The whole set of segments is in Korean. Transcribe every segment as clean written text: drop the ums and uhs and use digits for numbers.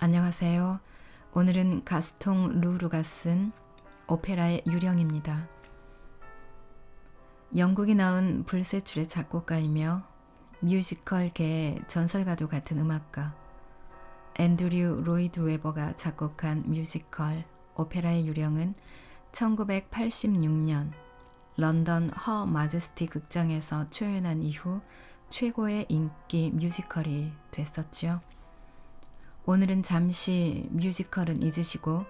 안녕하세요. 오늘은 가스통 루르가 쓴 오페라의 유령입니다. 영국이 낳은 불세출의 작곡가이며 뮤지컬계의 전설과도 같은 음악가 앤드류 로이드 웨버가 작곡한 뮤지컬 오페라의 유령은 1986년 런던 허 마제스티 극장에서 초연한 이후 최고의 인기 뮤지컬이 됐었죠. 오늘은 잠시 뮤지컬은 잊으시고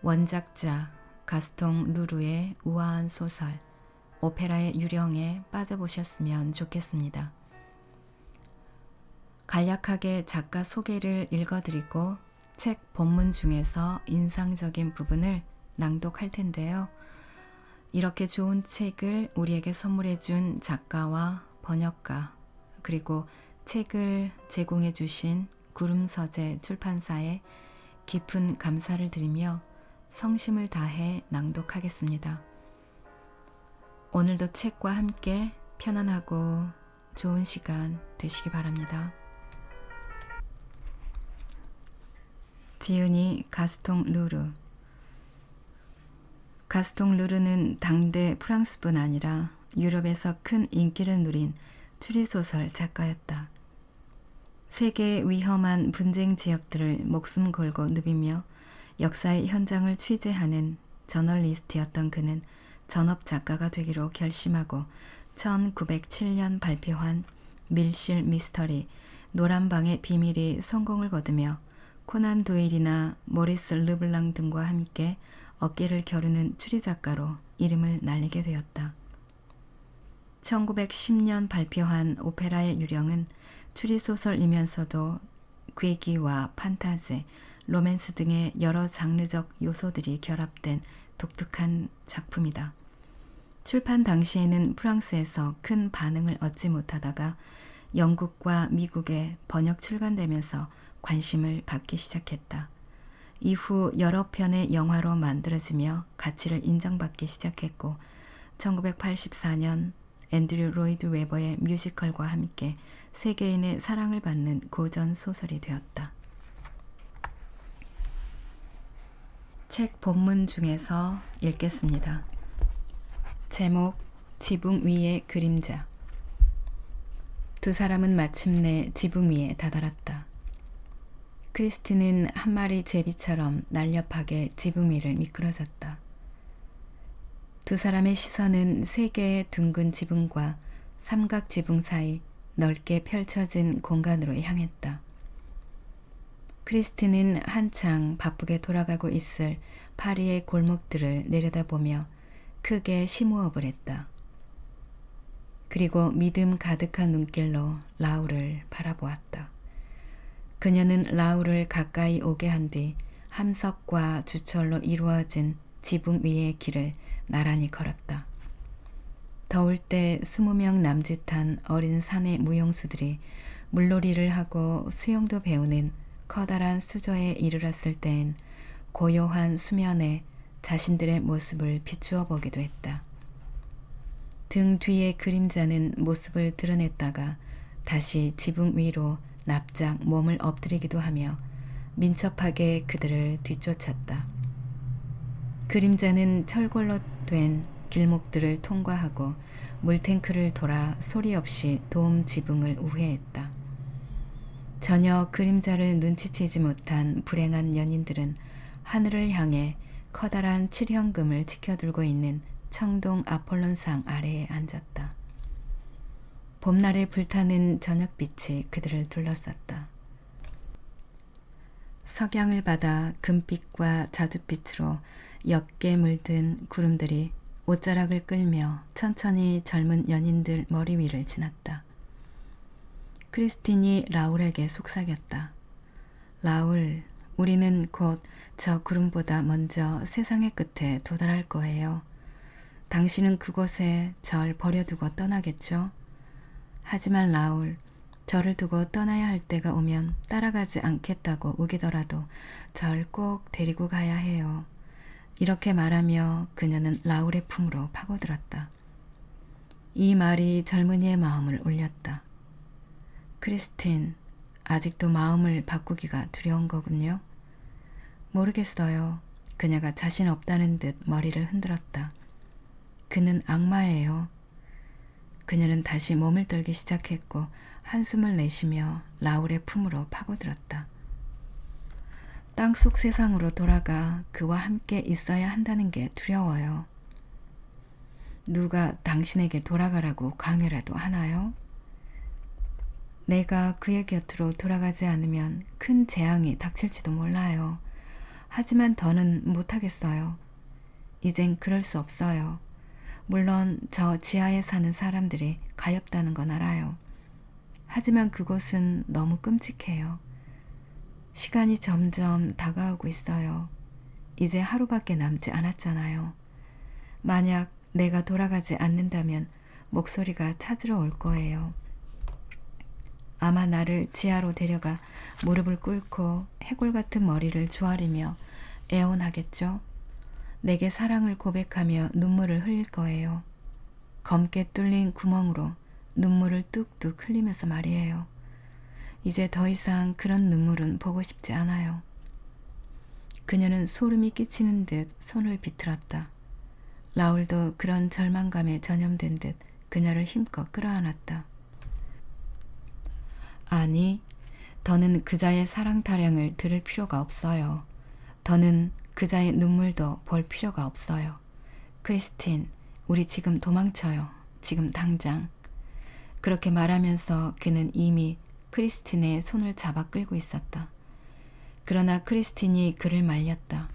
원작자 가스통 루르의 우아한 소설 오페라의 유령에 빠져보셨으면 좋겠습니다. 간략하게 작가 소개를 읽어드리고 책 본문 중에서 인상적인 부분을 낭독할 텐데요. 이렇게 좋은 책을 우리에게 선물해준 작가와 번역가 그리고 책을 제공해주신 구름서재 출판사에 깊은 감사를 드리며 성심을 다해 낭독하겠습니다. 오늘도 책과 함께 편안하고 좋은 시간 되시기 바랍니다. 지은이 가스통 루르. 가스통 루르는 당대 프랑스뿐 아니라 유럽에서 큰 인기를 누린 추리소설 작가였다. 세계의 위험한 분쟁 지역들을 목숨 걸고 누비며 역사의 현장을 취재하는 저널리스트였던 그는 전업 작가가 되기로 결심하고 1907년 발표한 밀실 미스터리 노란방의 비밀이 성공을 거두며 코난 도일이나 모리스 르블랑 등과 함께 어깨를 겨루는 추리작가로 이름을 날리게 되었다. 1910년 발표한 오페라의 유령은 추리소설이면서도 괴기와 판타지, 로맨스 등의 여러 장르적 요소들이 결합된 독특한 작품이다. 출판 당시에는 프랑스에서 큰 반응을 얻지 못하다가 영국과 미국에 번역 출간되면서 관심을 받기 시작했다. 이후 여러 편의 영화로 만들어지며 가치를 인정받기 시작했고 1984년 앤드류 로이드 웨버의 뮤지컬과 함께 세계인의 사랑을 받는 고전 소설이 되었다. 책 본문 중에서 읽겠습니다. 제목 지붕 위의 그림자. 두 사람은 마침내 지붕 위에 다다랐다. 크리스티는 한 마리 제비처럼 날렵하게 지붕 위를 미끄러졌다. 두 사람의 시선은 세 개의 둥근 지붕과 삼각 지붕 사이 넓게 펼쳐진 공간으로 향했다. 크리스티는 한창 바쁘게 돌아가고 있을 파리의 골목들을 내려다보며 크게 심호흡을 했다. 그리고 믿음 가득한 눈길로 라울을 바라보았다. 그녀는 라울을 가까이 오게 한 뒤 함석과 주철로 이루어진 지붕 위의 길을 나란히 걸었다. 더울 때 20명 남짓한 어린 사내 무용수들이 물놀이를 하고 수영도 배우는 커다란 수조에 이르렀을 땐 고요한 수면에 자신들의 모습을 비추어 보기도 했다. 등 뒤의 그림자는 모습을 드러냈다가 다시 지붕 위로 납작 몸을 엎드리기도 하며 민첩하게 그들을 뒤쫓았다. 그림자는 철골로 된 길목들을 통과하고 물탱크를 돌아 소리 없이 돔 지붕을 우회했다. 전혀 그림자를 눈치채지 못한 불행한 연인들은 하늘을 향해 커다란 칠형금을 치켜들고 있는 청동 아폴론상 아래에 앉았다. 봄날에 불타는 저녁빛이 그들을 둘러쌌다. 석양을 받아 금빛과 자줏빛으로 옅게 물든 구름들이 옷자락을 끌며 천천히 젊은 연인들 머리 위를 지났다. 크리스틴이 라울에게 속삭였다. 라울, 우리는 곧 저 구름보다 먼저 세상의 끝에 도달할 거예요. 당신은 그곳에 절 버려두고 떠나겠죠? 하지만 라울, 저를 두고 떠나야 할 때가 오면 따라가지 않겠다고 우기더라도 절 꼭 데리고 가야 해요. 이렇게 말하며 그녀는 라울의 품으로 파고들었다. 이 말이 젊은이의 마음을 울렸다. 크리스틴, 아직도 마음을 바꾸기가 두려운 거군요. 모르겠어요. 그녀가 자신 없다는 듯 머리를 흔들었다. 그는 악마예요. 그녀는 다시 몸을 떨기 시작했고 한숨을 내쉬며 라울의 품으로 파고들었다. 땅속 세상으로 돌아가 그와 함께 있어야 한다는 게 두려워요. 누가 당신에게 돌아가라고 강요라도 하나요? 내가 그의 곁으로 돌아가지 않으면 큰 재앙이 닥칠지도 몰라요. 하지만 더는 못하겠어요. 이젠 그럴 수 없어요. 물론 저 지하에 사는 사람들이 가엾다는 건 알아요. 하지만 그곳은 너무 끔찍해요. 시간이 점점 다가오고 있어요. 이제 하루밖에 남지 않았잖아요. 만약 내가 돌아가지 않는다면 목소리가 찾으러 올 거예요. 아마 나를 지하로 데려가 무릎을 꿇고 해골 같은 머리를 조아리며 애원하겠죠. 내게 사랑을 고백하며 눈물을 흘릴 거예요. 검게 뚫린 구멍으로 눈물을 뚝뚝 흘리면서 말이에요. 이제 더 이상 그런 눈물은 보고 싶지 않아요. 그녀는 소름이 끼치는 듯 손을 비틀었다. 라울도 그런 절망감에 전염된 듯 그녀를 힘껏 끌어안았다. 아니, 더는 그자의 사랑 타령을 들을 필요가 없어요. 더는 그자의 눈물도 볼 필요가 없어요. 크리스틴, 우리 지금 도망쳐요. 지금 당장. 그렇게 말하면서 그는 이미 크리스틴의 손을 잡아 끌고 있었다. 그러나 크리스틴이 그를 말렸다.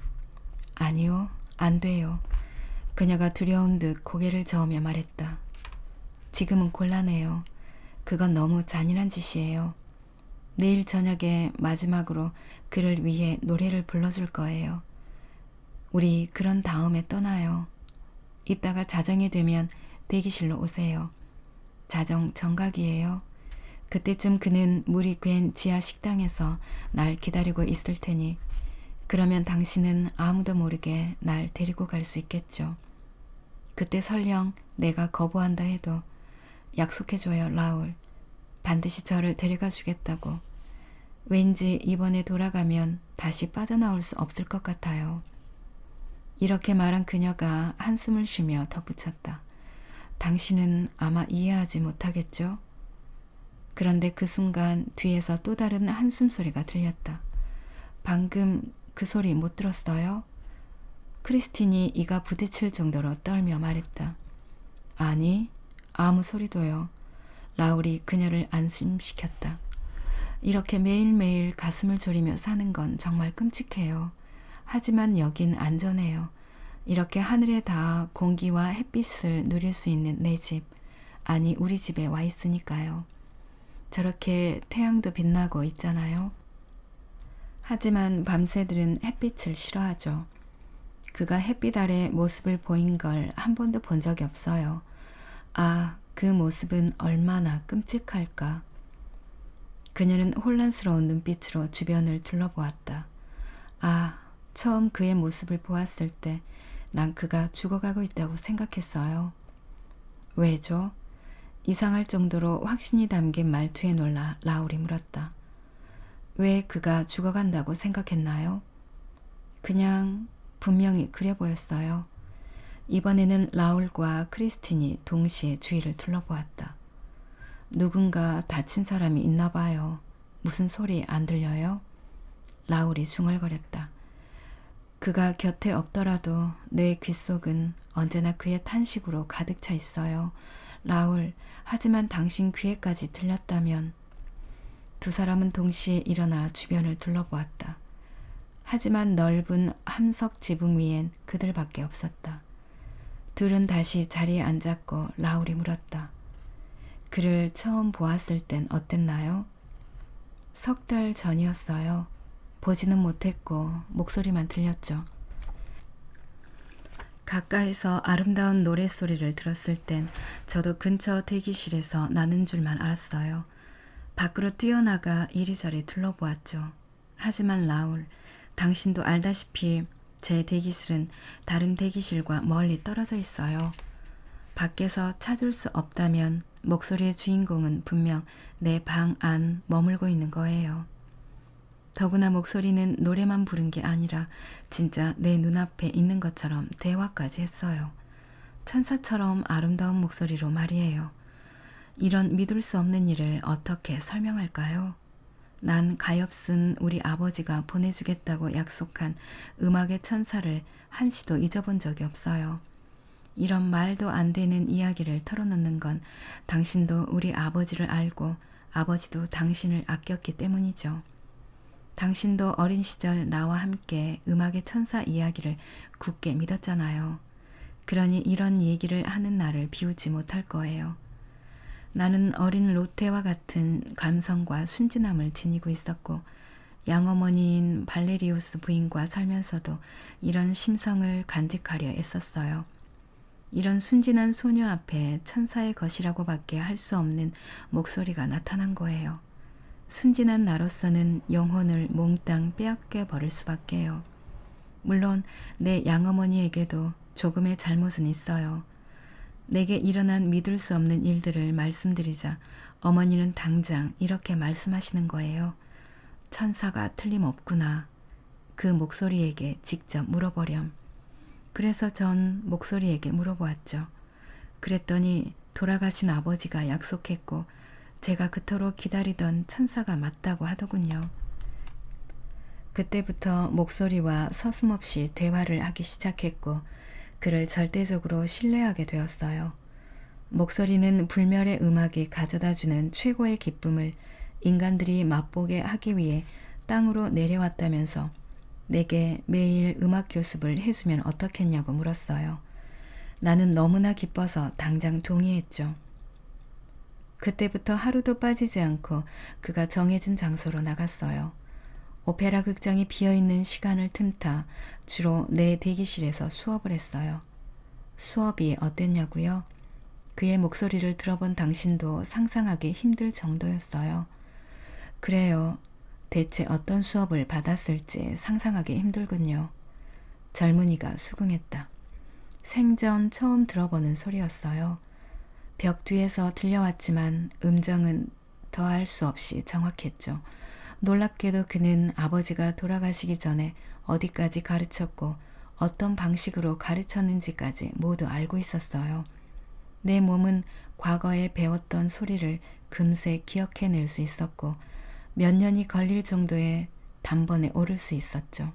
아니요, 안 돼요. 그녀가 두려운 듯 고개를 저으며 말했다. 지금은 곤란해요. 그건 너무 잔인한 짓이에요. 내일 저녁에 마지막으로 그를 위해 노래를 불러줄 거예요. 우리 그런 다음에 떠나요. 이따가 자정이 되면 대기실로 오세요. 자정 정각이에요. 그때쯤 그는 물이 괸 지하 식당에서 날 기다리고 있을 테니 그러면 당신은 아무도 모르게 날 데리고 갈 수 있겠죠. 그때 설령 내가 거부한다 해도 약속해줘요, 라울. 반드시 저를 데려가 주겠다고. 왠지 이번에 돌아가면 다시 빠져나올 수 없을 것 같아요. 이렇게 말한 그녀가 한숨을 쉬며 덧붙였다. 당신은 아마 이해하지 못하겠죠? 그런데 그 순간 뒤에서 또 다른 한숨 소리가 들렸다. 방금 그 소리 못 들었어요? 크리스틴이 이가 부딪힐 정도로 떨며 말했다. 아니, 아무 소리도요. 라울이 그녀를 안심시켰다. 이렇게 매일매일 가슴을 졸이며 사는 건 정말 끔찍해요. 하지만 여긴 안전해요. 이렇게 하늘에 닿아 공기와 햇빛을 누릴 수 있는 내 집, 아니 우리 집에 와 있으니까요. 저렇게 태양도 빛나고 있잖아요. 하지만 밤새들은 햇빛을 싫어하죠. 그가 햇빛 아래 모습을 보인 걸 한 번도 본 적이 없어요. 아, 그 모습은 얼마나 끔찍할까. 그녀는 혼란스러운 눈빛으로 주변을 둘러보았다. 아, 처음 그의 모습을 보았을 때 난 그가 죽어가고 있다고 생각했어요. 왜죠? 이상할 정도로 확신이 담긴 말투에 놀라 라울이 물었다. 왜 그가 죽어간다고 생각했나요? 그냥 분명히 그래 보였어요. 이번에는 라울과 크리스틴이 동시에 주위를 둘러보았다. 누군가 다친 사람이 있나 봐요. 무슨 소리 안 들려요? 라울이 중얼거렸다. 그가 곁에 없더라도 내 귓속은 언제나 그의 탄식으로 가득 차 있어요. 라울, 하지만 당신 귀에까지 들렸다면. 두 사람은 동시에 일어나 주변을 둘러보았다. 하지만 넓은 함석 지붕 위엔 그들밖에 없었다. 둘은 다시 자리에 앉았고 라울이 물었다. 그를 처음 보았을 땐 어땠나요? 3달 전이었어요. 보지는 못했고 목소리만 들렸죠. 가까이서 아름다운 노랫소리를 들었을 땐 저도 근처 대기실에서 나는 줄만 알았어요. 밖으로 뛰어나가 이리저리 둘러보았죠. 하지만 라울, 당신도 알다시피 제 대기실은 다른 대기실과 멀리 떨어져 있어요. 밖에서 찾을 수 없다면 목소리의 주인공은 분명 내 방 안 머물고 있는 거예요. 더구나 목소리는 노래만 부른 게 아니라 진짜 내 눈앞에 있는 것처럼 대화까지 했어요. 천사처럼 아름다운 목소리로 말이에요. 이런 믿을 수 없는 일을 어떻게 설명할까요? 난 가엾은 우리 아버지가 보내주겠다고 약속한 음악의 천사를 한시도 잊어본 적이 없어요. 이런 말도 안 되는 이야기를 털어놓는 건 당신도 우리 아버지를 알고 아버지도 당신을 아꼈기 때문이죠. 당신도 어린 시절 나와 함께 음악의 천사 이야기를 굳게 믿었잖아요. 그러니 이런 얘기를 하는 나를 비우지 못할 거예요. 나는 어린 로테와 같은 감성과 순진함을 지니고 있었고 양어머니인 발레리우스 부인과 살면서도 이런 심성을 간직하려 애썼어요. 이런 순진한 소녀 앞에 천사의 것이라고 밖에 할 수 없는 목소리가 나타난 거예요. 순진한 나로서는 영혼을 몽땅 빼앗겨 버릴 수밖에요. 물론 내 양어머니에게도 조금의 잘못은 있어요. 내게 일어난 믿을 수 없는 일들을 말씀드리자 어머니는 당장 이렇게 말씀하시는 거예요. 천사가 틀림없구나. 그 목소리에게 직접 물어보렴. 그래서 전 목소리에게 물어보았죠. 그랬더니 돌아가신 아버지가 약속했고 제가 그토록 기다리던 천사가 맞다고 하더군요. 그때부터 목소리와 서슴없이 대화를 하기 시작했고 그를 절대적으로 신뢰하게 되었어요. 목소리는 불멸의 음악이 가져다주는 최고의 기쁨을 인간들이 맛보게 하기 위해 땅으로 내려왔다면서 내게 매일 음악 교습을 해주면 어떻겠냐고 물었어요. 나는 너무나 기뻐서 당장 동의했죠. 그때부터 하루도 빠지지 않고 그가 정해진 장소로 나갔어요. 오페라 극장이 비어있는 시간을 틈타 주로 내 대기실에서 수업을 했어요. 수업이 어땠냐고요? 그의 목소리를 들어본 당신도 상상하기 힘들 정도였어요. 그래요. 대체 어떤 수업을 받았을지 상상하기 힘들군요. 젊은이가 수긍했다. 생전 처음 들어보는 소리였어요. 벽 뒤에서 들려왔지만 음정은 더할 수 없이 정확했죠. 놀랍게도 그는 아버지가 돌아가시기 전에 어디까지 가르쳤고 어떤 방식으로 가르쳤는지까지 모두 알고 있었어요. 내 몸은 과거에 배웠던 소리를 금세 기억해낼 수 있었고 몇 년이 걸릴 정도의 단번에 오를 수 있었죠.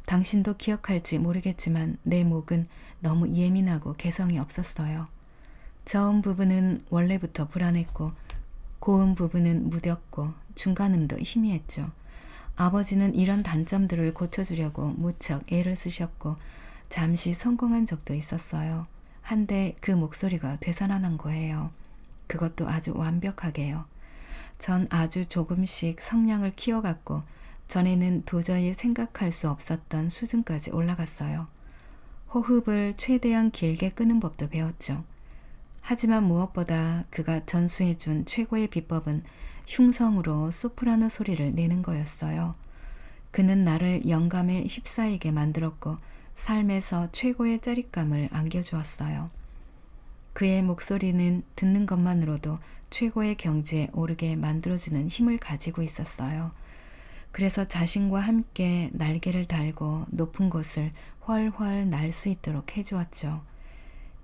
당신도 기억할지 모르겠지만 내 목은 너무 예민하고 개성이 없었어요. 저음 부분은 원래부터 불안했고 고음 부분은 무뎠고 중간음도 희미했죠. 아버지는 이런 단점들을 고쳐주려고 무척 애를 쓰셨고 잠시 성공한 적도 있었어요. 한데 그 목소리가 되살아난 거예요. 그것도 아주 완벽하게요. 전 아주 조금씩 성량을 키워갔고 전에는 도저히 생각할 수 없었던 수준까지 올라갔어요. 호흡을 최대한 길게 끄는 법도 배웠죠. 하지만 무엇보다 그가 전수해준 최고의 비법은 흉성으로 소프라노 소리를 내는 거였어요. 그는 나를 영감에 휩싸이게 만들었고 삶에서 최고의 짜릿감을 안겨주었어요. 그의 목소리는 듣는 것만으로도 최고의 경지에 오르게 만들어주는 힘을 가지고 있었어요. 그래서 자신과 함께 날개를 달고 높은 곳을 훨훨 날 수 있도록 해주었죠.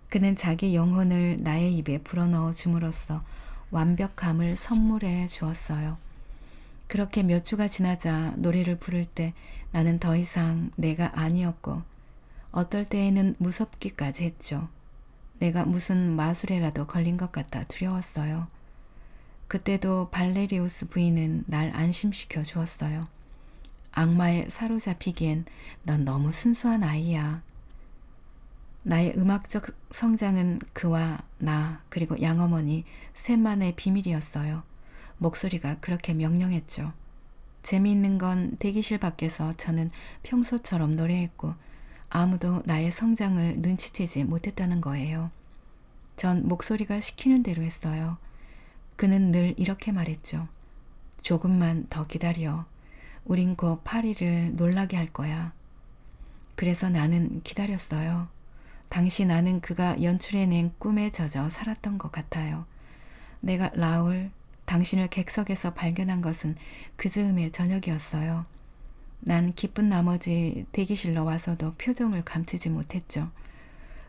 그는 자기 영혼을 나의 입에 불어넣어 줌으로써 완벽함을 선물해 주었어요. 그렇게 몇 주가 지나자 노래를 부를 때 나는 더 이상 내가 아니었고 어떨 때에는 무섭기까지 했죠. 내가 무슨 마술에라도 걸린 것 같아 두려웠어요. 그때도 발레리우스 부인은 날 안심시켜 주었어요. 악마에 사로잡히기엔 넌 너무 순수한 아이야. 나의 음악적 성장은 그와 나 그리고 양어머니 셋만의 비밀이었어요. 목소리가 그렇게 명령했죠. 재미있는 건 대기실 밖에서 저는 평소처럼 노래했고 아무도 나의 성장을 눈치채지 못했다는 거예요. 전 목소리가 시키는 대로 했어요. 그는 늘 이렇게 말했죠. 조금만 더 기다려. 우린 곧 파리를 놀라게 할 거야. 그래서 나는 기다렸어요. 당시 나는 그가 연출해낸 꿈에 젖어 살았던 것 같아요. 내가 라울, 당신을 객석에서 발견한 것은 그 즈음의 저녁이었어요. 난 기쁜 나머지 대기실로 와서도 표정을 감추지 못했죠.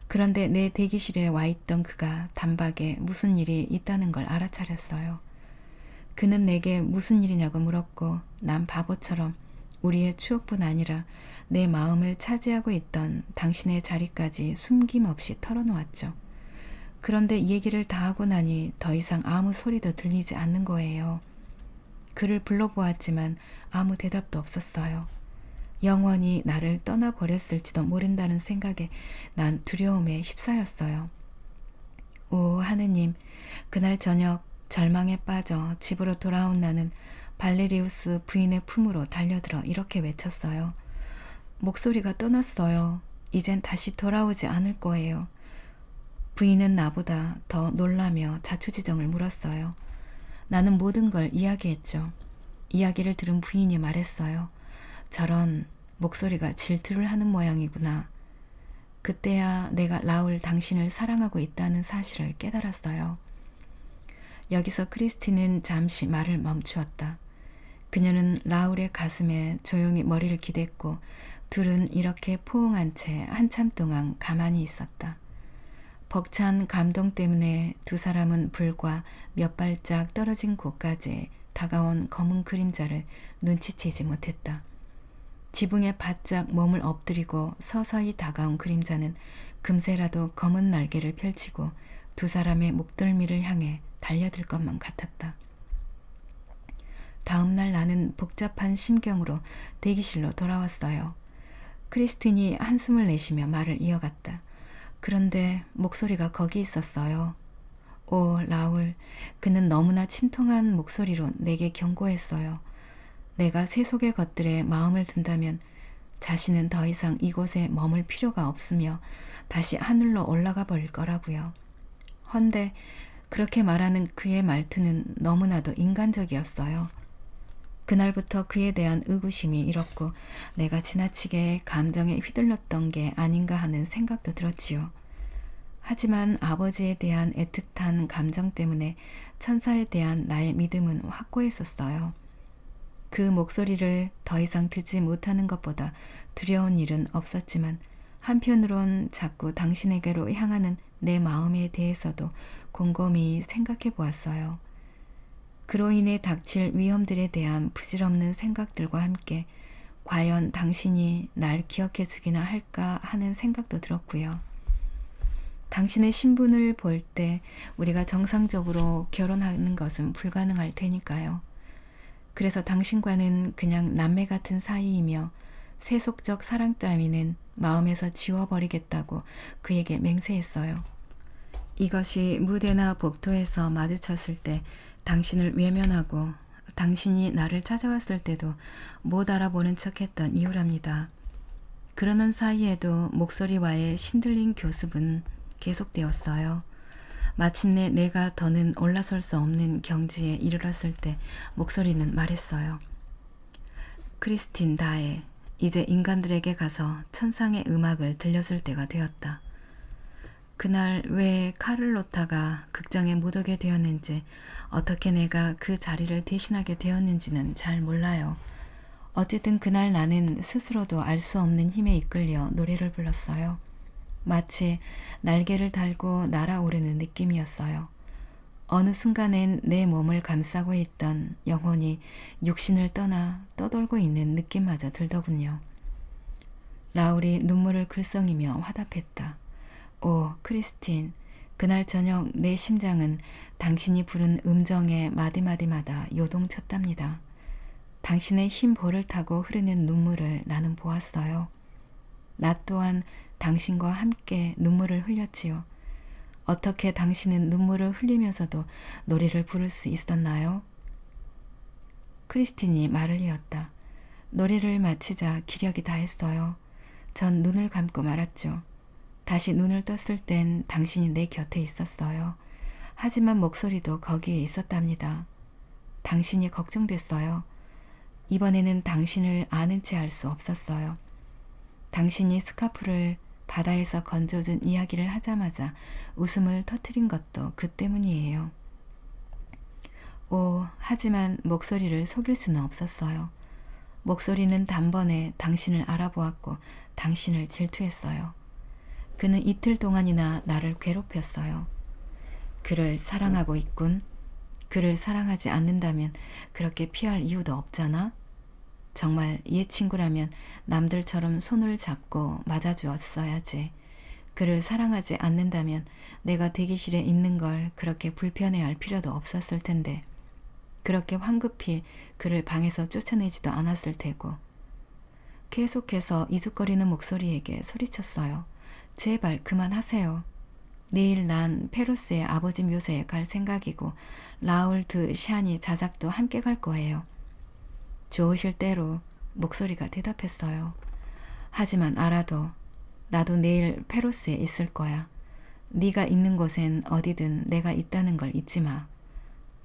그런데 내 대기실에 와 있던 그가 단박에 무슨 일이 있다는 걸 알아차렸어요. 그는 내게 무슨 일이냐고 물었고 난 바보처럼 우리의 추억뿐 아니라 내 마음을 차지하고 있던 당신의 자리까지 숨김없이 털어놓았죠. 그런데 이 얘기를 다 하고 나니 더 이상 아무 소리도 들리지 않는 거예요. 그를 불러보았지만 아무 대답도 없었어요. 영원히 나를 떠나버렸을지도 모른다는 생각에 난 두려움에 휩싸였어요. 오 하느님, 그날 저녁 절망에 빠져 집으로 돌아온 나는 발레리우스 부인의 품으로 달려들어 이렇게 외쳤어요. 목소리가 떠났어요. 이젠 다시 돌아오지 않을 거예요. 부인은 나보다 더 놀라며 자초지정을 물었어요. 나는 모든 걸 이야기했죠. 이야기를 들은 부인이 말했어요. 저런, 목소리가 질투를 하는 모양이구나. 그때야 내가 라울 당신을 사랑하고 있다는 사실을 깨달았어요. 여기서 크리스티는 잠시 말을 멈추었다. 그녀는 라울의 가슴에 조용히 머리를 기댔고 둘은 이렇게 포옹한 채 한참 동안 가만히 있었다. 벅찬 감동 때문에 두 사람은 불과 몇 발짝 떨어진 곳까지 다가온 검은 그림자를 눈치채지 못했다. 지붕에 바짝 몸을 엎드리고 서서히 다가온 그림자는 금세라도 검은 날개를 펼치고 두 사람의 목덜미를 향해 달려들 것만 같았다. 다음 날 나는 복잡한 심경으로 대기실로 돌아왔어요. 크리스틴이 한숨을 내쉬며 말을 이어갔다. 그런데 목소리가 거기 있었어요. 오, 라울, 그는 너무나 침통한 목소리로 내게 경고했어요. 내가 세속의 것들에 마음을 둔다면 자신은 더 이상 이곳에 머물 필요가 없으며 다시 하늘로 올라가 버릴 거라고요. 헌데 그렇게 말하는 그의 말투는 너무나도 인간적이었어요. 그날부터 그에 대한 의구심이 일었고 내가 지나치게 감정에 휘둘렸던 게 아닌가 하는 생각도 들었지요. 하지만 아버지에 대한 애틋한 감정 때문에 천사에 대한 나의 믿음은 확고했었어요. 그 목소리를 더 이상 듣지 못하는 것보다 두려운 일은 없었지만 한편으론 자꾸 당신에게로 향하는 내 마음에 대해서도 곰곰이 생각해 보았어요. 그로 인해 닥칠 위험들에 대한 부질없는 생각들과 함께 과연 당신이 날 기억해 주기나 할까 하는 생각도 들었고요. 당신의 신분을 볼 때 우리가 정상적으로 결혼하는 것은 불가능할 테니까요. 그래서 당신과는 그냥 남매 같은 사이이며 세속적 사랑 따위는 마음에서 지워버리겠다고 그에게 맹세했어요. 이것이 무대나 복도에서 마주쳤을 때 당신을 외면하고 당신이 나를 찾아왔을 때도 못 알아보는 척했던 이유랍니다. 그러는 사이에도 목소리와의 신들린 교습은 계속되었어요. 마침내 내가 더는 올라설 수 없는 경지에 이르렀을 때 목소리는 말했어요. 크리스틴 다에, 이제 인간들에게 가서 천상의 음악을 들려줄 때가 되었다. 그날 왜 카를로타가 극장에 못 오게 되었는지, 어떻게 내가 그 자리를 대신하게 되었는지는 잘 몰라요. 어쨌든 그날 나는 스스로도 알 수 없는 힘에 이끌려 노래를 불렀어요. 마치 날개를 달고 날아오르는 느낌이었어요. 어느 순간엔 내 몸을 감싸고 있던 영혼이 육신을 떠나 떠돌고 있는 느낌마저 들더군요. 라울이 눈물을 글썽이며 화답했다. 오, 크리스틴, 그날 저녁 내 심장은 당신이 부른 음정의 마디마디마다 요동쳤답니다. 당신의 흰 볼을 타고 흐르는 눈물을 나는 보았어요. 나 또한 당신과 함께 눈물을 흘렸지요. 어떻게 당신은 눈물을 흘리면서도 노래를 부를 수 있었나요? 크리스틴이 말을 이었다. 노래를 마치자 기력이 다했어요. 전 눈을 감고 말았죠. 다시 눈을 떴을 땐 당신이 내 곁에 있었어요. 하지만 목소리도 거기에 있었답니다. 당신이 걱정됐어요. 이번에는 당신을 아는 채 할 수 없었어요. 당신이 스카프를 바다에서 건져준 이야기를 하자마자 웃음을 터뜨린 것도 그 때문이에요. 하지만 목소리를 속일 수는 없었어요. 목소리는 단번에 당신을 알아보았고 당신을 질투했어요. 그는 이틀 동안이나 나를 괴롭혔어요. 그를 사랑하고 있군. 그를 사랑하지 않는다면 그렇게 피할 이유도 없잖아. 정말 얘 친구라면 남들처럼 손을 잡고 맞아주었어야지. 그를 사랑하지 않는다면 내가 대기실에 있는 걸 그렇게 불편해할 필요도 없었을 텐데. 그렇게 황급히 그를 방에서 쫓아내지도 않았을 테고. 계속해서 이죽거리는 목소리에게 소리쳤어요. 제발 그만하세요. 내일 난 페루스의 아버지 묘새에 갈 생각이고 라울 드 샤니 자작도 함께 갈 거예요. 좋으실 대로 목소리가 대답했어요. 하지만 알아도 나도 내일 페루스에 있을 거야. 네가 있는 곳엔 어디든 내가 있다는 걸 잊지 마.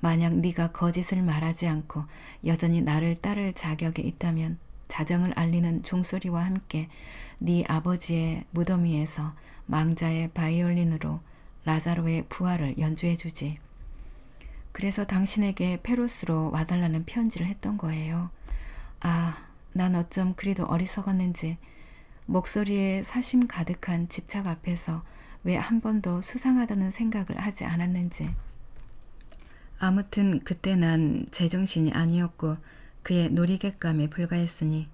만약 네가 거짓을 말하지 않고 여전히 나를 따를 자격이 있다면 자정을 알리는 종소리와 함께 네 아버지의 무덤 위에서 망자의 바이올린으로 라자로의 부활을 연주해 주지. 그래서 당신에게 페루스로 와달라는 편지를 했던 거예요. 난 어쩜 그리도 어리석었는지 목소리에 사심 가득한 집착 앞에서 왜 한 번도 수상하다는 생각을 하지 않았는지. 아무튼 그때 난 제정신이 아니었고 그의 놀이객감에 불과했으니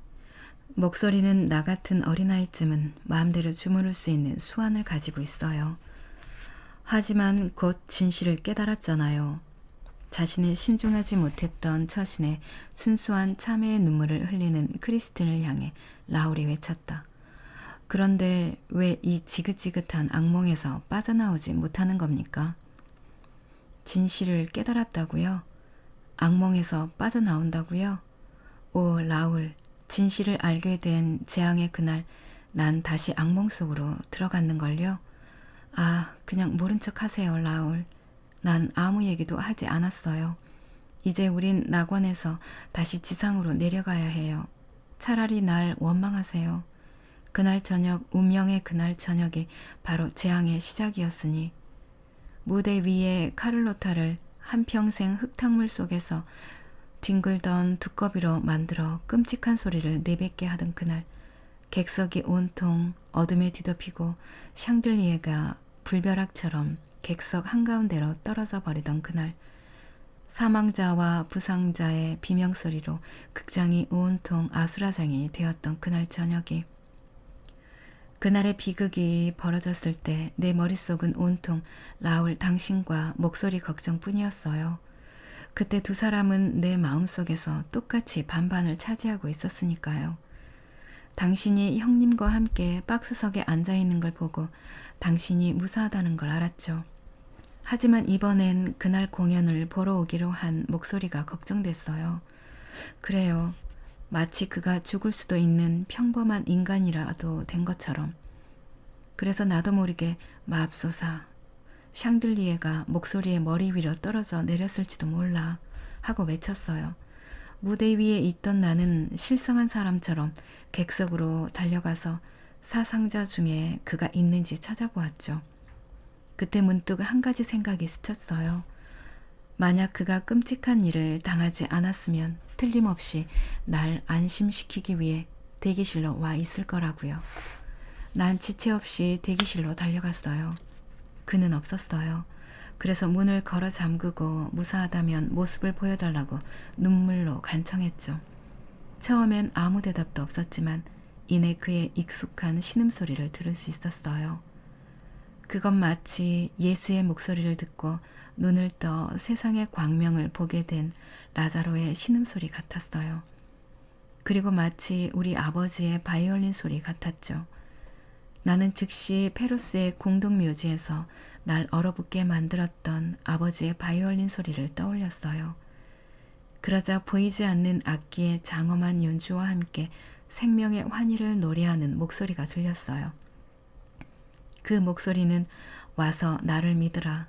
목소리는 나 같은 어린아이쯤은 마음대로 주무를 수 있는 수완을 가지고 있어요. 하지만 곧 진실을 깨달았잖아요. 자신의 신중하지 못했던 처신에 순수한 참회의 눈물을 흘리는 크리스틴을 향해 라울이 외쳤다. 그런데 왜 이 지긋지긋한 악몽에서 빠져나오지 못하는 겁니까? 진실을 깨달았다고요? 악몽에서 빠져나온다고요? 오, 라울, 진실을 알게 된 재앙의 그날 난 다시 악몽 속으로 들어갔는걸요? 그냥 모른 척 하세요, 라울. 난 아무 얘기도 하지 않았어요. 이제 우린 낙원에서 다시 지상으로 내려가야 해요. 차라리 날 원망하세요. 그날 저녁, 운명의 그날 저녁이 바로 재앙의 시작이었으니 무대 위에 카를로타를 한평생 흙탕물 속에서 뒹굴던 두꺼비로 만들어 끔찍한 소리를 내뱉게 하던 그날, 객석이 온통 어둠에 뒤덮이고 샹들리에가 불벼락처럼 객석 한가운데로 떨어져 버리던 그날, 사망자와 부상자의 비명소리로 극장이 온통 아수라장이 되었던 그날 저녁이, 그날의 비극이 벌어졌을 때 내 머릿속은 온통 라울 당신과 목소리 걱정뿐이었어요. 그때 두 사람은 내 마음속에서 똑같이 반반을 차지하고 있었으니까요. 당신이 형님과 함께 박스석에 앉아있는 걸 보고 당신이 무사하다는 걸 알았죠. 하지만 이번엔 그날 공연을 보러 오기로 한 목소리가 걱정됐어요. 그래요. 마치 그가 죽을 수도 있는 평범한 인간이라도 된 것처럼. 그래서 나도 모르게 맙소사, 샹들리에가 목소리의 머리 위로 떨어져 내렸을지도 몰라 하고 외쳤어요. 무대 위에 있던 나는 실성한 사람처럼 객석으로 달려가서 사상자 중에 그가 있는지 찾아보았죠. 그때 문득 한 가지 생각이 스쳤어요. 만약 그가 끔찍한 일을 당하지 않았으면 틀림없이 날 안심시키기 위해 대기실로 와 있을 거라고요. 난 지체 없이 대기실로 달려갔어요. 그는 없었어요. 그래서 문을 걸어 잠그고 무사하다면 모습을 보여달라고 눈물로 간청했죠. 처음엔 아무 대답도 없었지만 이내 그의 익숙한 신음소리를 들을 수 있었어요. 그건 마치 예수의 목소리를 듣고 눈을 떠 세상의 광명을 보게 된 라자로의 신음소리 같았어요. 그리고 마치 우리 아버지의 바이올린 소리 같았죠. 나는 즉시 페루스의 공동묘지에서 날 얼어붙게 만들었던 아버지의 바이올린 소리를 떠올렸어요. 그러자 보이지 않는 악기의 장엄한 연주와 함께 생명의 환희를 노래하는 목소리가 들렸어요. 그 목소리는 와서 나를 믿으라.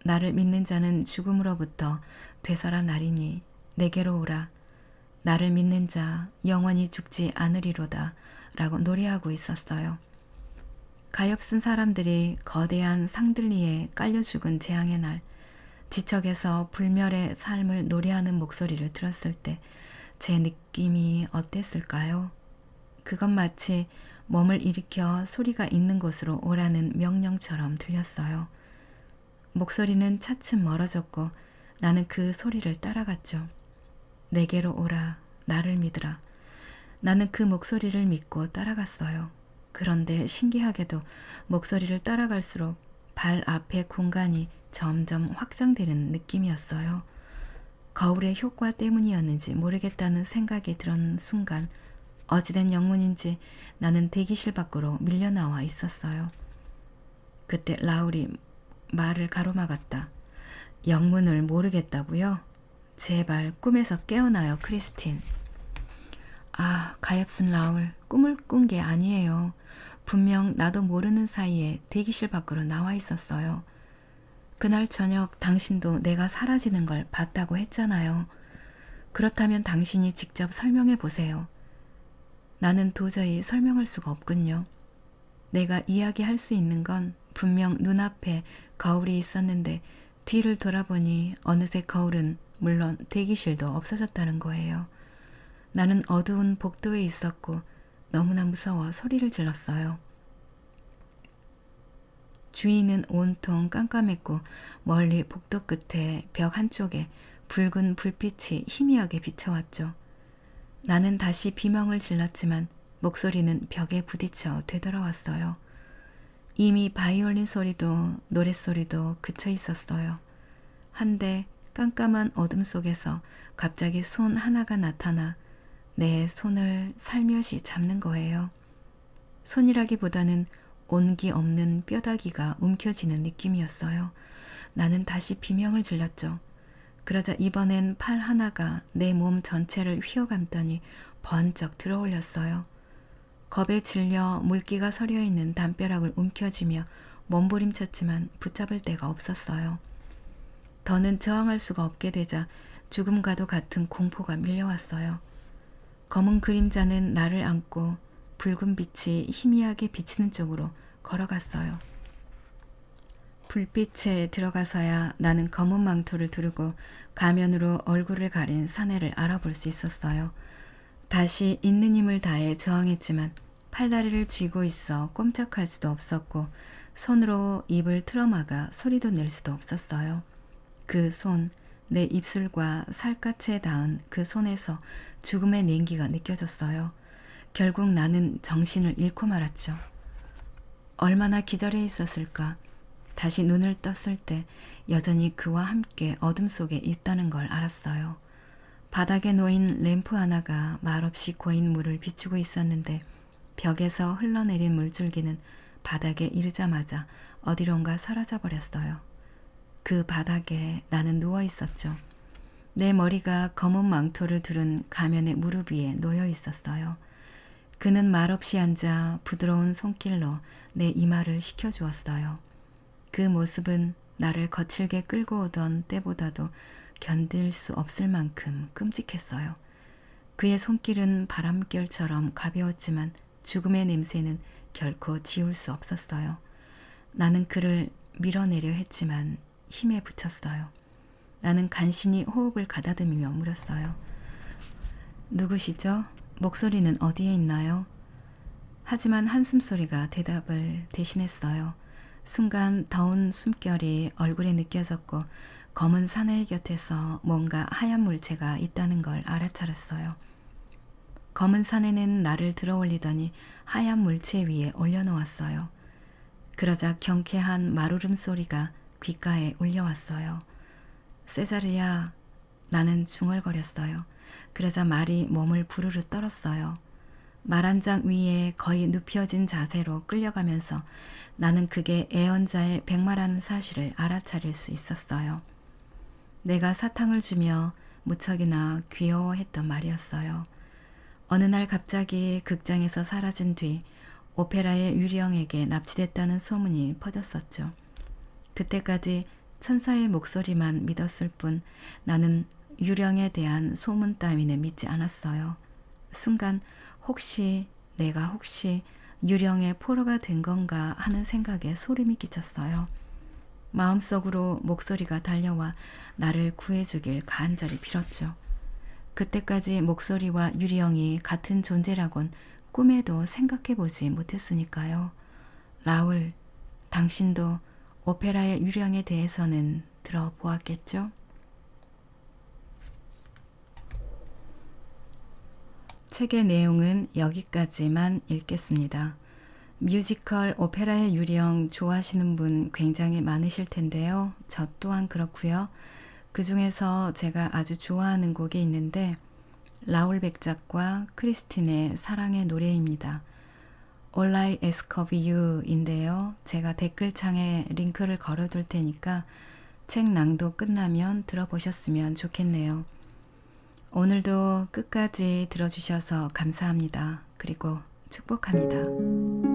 나를 믿는 자는 죽음으로부터 되살아나리니 내게로 오라. 나를 믿는 자 영원히 죽지 않으리로다 라고 노래하고 있었어요. 가엾은 사람들이 거대한 상들리에 깔려 죽은 재앙의 날, 지척에서 불멸의 삶을 노래하는 목소리를 들었을 때 제 느낌이 어땠을까요? 그건 마치 몸을 일으켜 소리가 있는 곳으로 오라는 명령처럼 들렸어요. 목소리는 차츰 멀어졌고 나는 그 소리를 따라갔죠. 내게로 오라, 나를 믿으라. 나는 그 목소리를 믿고 따라갔어요. 그런데 신기하게도 목소리를 따라갈수록 발 앞의 공간이 점점 확장되는 느낌이었어요. 거울의 효과 때문이었는지 모르겠다는 생각이 들은 순간 어찌된 영문인지 나는 대기실 밖으로 밀려나와 있었어요. 그때 라울이 말을 가로막았다. 영문을 모르겠다고요? 제발 꿈에서 깨어나요, 크리스틴. 아, 가엾은 라울, 꿈을 꾼 게 아니에요. 분명 나도 모르는 사이에 대기실 밖으로 나와 있었어요. 그날 저녁 당신도 내가 사라지는 걸 봤다고 했잖아요. 그렇다면 당신이 직접 설명해 보세요. 나는 도저히 설명할 수가 없군요. 내가 이야기할 수 있는 건 분명 눈앞에 거울이 있었는데 뒤를 돌아보니 어느새 거울은 물론 대기실도 없어졌다는 거예요. 나는 어두운 복도에 있었고 너무나 무서워 소리를 질렀어요. 주위는 온통 깜깜했고 멀리 복도 끝에 벽 한쪽에 붉은 불빛이 희미하게 비쳐왔죠. 나는 다시 비명을 질렀지만 목소리는 벽에 부딪혀 되돌아왔어요. 이미 바이올린 소리도 노랫소리도 그쳐 있었어요. 한데 깜깜한 어둠 속에서 갑자기 손 하나가 나타나 내 손을 살며시 잡는 거예요. 손이라기보다는 온기 없는 뼈다귀가 움켜쥐는 느낌이었어요. 나는 다시 비명을 질렀죠. 그러자 이번엔 팔 하나가 내 몸 전체를 휘어감더니 번쩍 들어올렸어요. 겁에 질려 물기가 서려있는 담벼락을 움켜쥐며 몸부림쳤지만 붙잡을 데가 없었어요. 더는 저항할 수가 없게 되자 죽음과도 같은 공포가 밀려왔어요. 검은 그림자는 나를 안고 붉은 빛이 희미하게 비치는 쪽으로 걸어갔어요. 불빛에 들어가서야 나는 검은 망토를 두르고 가면으로 얼굴을 가린 사내를 알아볼 수 있었어요. 다시 있는 힘을 다해 저항했지만 팔다리를 쥐고 있어 꼼짝할 수도 없었고 손으로 입을 틀어막아 소리도 낼 수도 없었어요. 그 손, 내 입술과 살갗에 닿은 그 손에서 죽음의 냉기가 느껴졌어요. 결국 나는 정신을 잃고 말았죠. 얼마나 기절해 있었을까. 다시 눈을 떴을 때 여전히 그와 함께 어둠 속에 있다는 걸 알았어요. 바닥에 놓인 램프 하나가 말없이 고인 물을 비추고 있었는데 벽에서 흘러내린 물줄기는 바닥에 이르자마자 어디론가 사라져버렸어요. 그 바닥에 나는 누워 있었죠. 내 머리가 검은 망토를 두른 가면의 무릎 위에 놓여 있었어요. 그는 말없이 앉아 부드러운 손길로 내 이마를 식혀주었어요. 그 모습은 나를 거칠게 끌고 오던 때보다도 견딜 수 없을 만큼 끔찍했어요. 그의 손길은 바람결처럼 가벼웠지만 죽음의 냄새는 결코 지울 수 없었어요. 나는 그를 밀어내려 했지만 힘에 부쳤어요. 나는 간신히 호흡을 가다듬으며 물었어요. 누구시죠? 목소리는 어디에 있나요? 하지만 한숨소리가 대답을 대신했어요. 순간 더운 숨결이 얼굴에 느껴졌고 검은 사나이 곁에서 뭔가 하얀 물체가 있다는 걸 알아차렸어요. 검은 사내는 나를 들어올리더니 하얀 물체 위에 올려놓았어요. 그러자 경쾌한 말울음 소리가 귓가에 울려왔어요. 세자르야, 나는 중얼거렸어요. 그러자 말이 몸을 부르르 떨었어요. 말 한 장 위에 거의 눕혀진 자세로 끌려가면서 나는 그게 애언자의 백마라는 사실을 알아차릴 수 있었어요. 내가 사탕을 주며 무척이나 귀여워했던 말이었어요. 어느 날 갑자기 극장에서 사라진 뒤 오페라의 유령에게 납치됐다는 소문이 퍼졌었죠. 그때까지 천사의 목소리만 믿었을 뿐 나는 유령에 대한 소문 따위는 믿지 않았어요. 순간 내가 혹시 유령의 포로가 된 건가 하는 생각에 소름이 끼쳤어요. 마음속으로 목소리가 달려와 나를 구해주길 간절히 빌었죠. 그때까지 목소리와 유리형이 같은 존재라곤 꿈에도 생각해보지 못했으니까요. 라울, 당신도 오페라의 유령에 대해서는 들어보았겠죠? 책의 내용은 여기까지만 읽겠습니다. 뮤지컬 오페라의 유령 좋아하시는 분 굉장히 많으실 텐데요. 저 또한 그렇고요. 그 중에서 제가 아주 좋아하는 곡이 있는데 라울 백작과 크리스틴의 사랑의 노래입니다. All I Ask of You인데요. 제가 댓글창에 링크를 걸어둘 테니까 책 낭독 끝나면 들어보셨으면 좋겠네요. 오늘도 끝까지 들어주셔서 감사합니다. 그리고 축복합니다.